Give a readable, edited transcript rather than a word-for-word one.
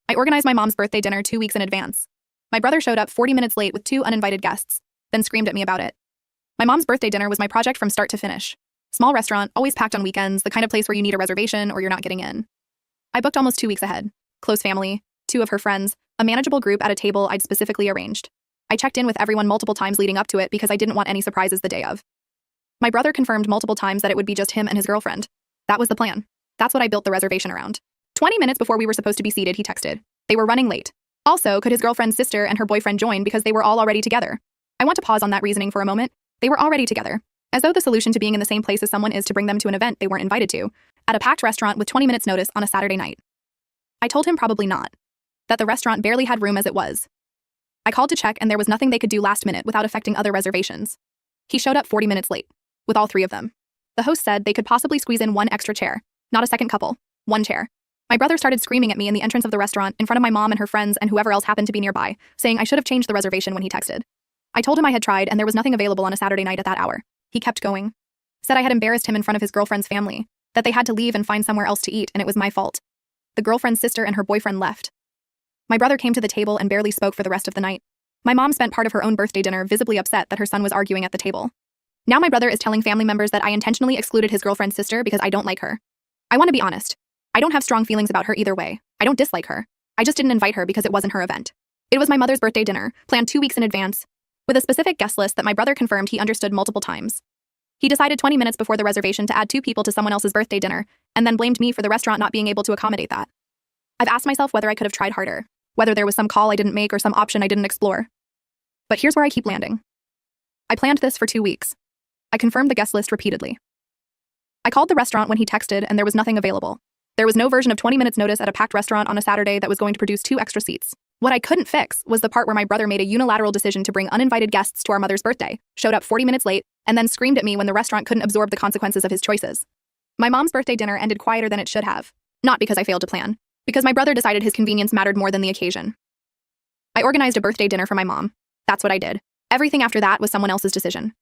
I organized my mom's birthday dinner 2 weeks in advance. My brother showed up 40 minutes late with 2 uninvited guests, then screamed at me about it. My mom's birthday dinner was my project from start to finish. Small restaurant, always packed on weekends, the kind of place where you need a reservation or you're not getting in. I booked almost 2 weeks ahead. Close family, 2 of her friends, a manageable group at a table I'd specifically arranged. I checked in with everyone multiple times leading up to it because I didn't want any surprises the day of. My brother confirmed multiple times that it would be just him and his girlfriend. That was the plan. That's what I built the reservation around. 20 minutes before we were supposed to be seated, he texted. They were running late. Also, could his girlfriend's sister and her boyfriend join because they were all already together? I want to pause on that reasoning for a moment. They were already together. As though the solution to being in the same place as someone is to bring them to an event they weren't invited to, at a packed restaurant with 20 minutes notice on a Saturday night. I told him probably not. That the restaurant barely had room as it was. I called to check and there was nothing they could do last minute without affecting other reservations. He showed up 40 minutes late, with all 3 of them. The host said they could possibly squeeze in 1 extra chair, not a second couple, 1 chair. My brother started screaming at me in the entrance of the restaurant in front of my mom and her friends and whoever else happened to be nearby, saying I should have changed the reservation when he texted. I told him I had tried and there was nothing available on a Saturday night at that hour. He kept going. Said I had embarrassed him in front of his girlfriend's family, that they had to leave and find somewhere else to eat and it was my fault. The girlfriend's sister and her boyfriend left. My brother came to the table and barely spoke for the rest of the night. My mom spent part of her own birthday dinner visibly upset that her son was arguing at the table. Now my brother is telling family members that I intentionally excluded his girlfriend's sister because I don't like her. I want to be honest. I don't have strong feelings about her either way. I don't dislike her. I just didn't invite her because it wasn't her event. It was my mother's birthday dinner, planned 2 weeks in advance, with a specific guest list that my brother confirmed he understood multiple times. He decided 20 minutes before the reservation to add 2 people to someone else's birthday dinner, and then blamed me for the restaurant not being able to accommodate that. I've asked myself whether I could have tried harder, whether there was some call I didn't make or some option I didn't explore. But here's where I keep landing. I planned this for 2 weeks. I confirmed the guest list repeatedly. I called the restaurant when he texted and there was nothing available. There was no version of 20 minutes notice at a packed restaurant on a Saturday that was going to produce 2 extra seats. What I couldn't fix was the part where my brother made a unilateral decision to bring uninvited guests to our mother's birthday, showed up 40 minutes late, and then screamed at me when the restaurant couldn't absorb the consequences of his choices. My mom's birthday dinner ended quieter than it should have. Not because I failed to plan, because my brother decided his convenience mattered more than the occasion. I organized a birthday dinner for my mom. That's what I did. Everything after that was someone else's decision.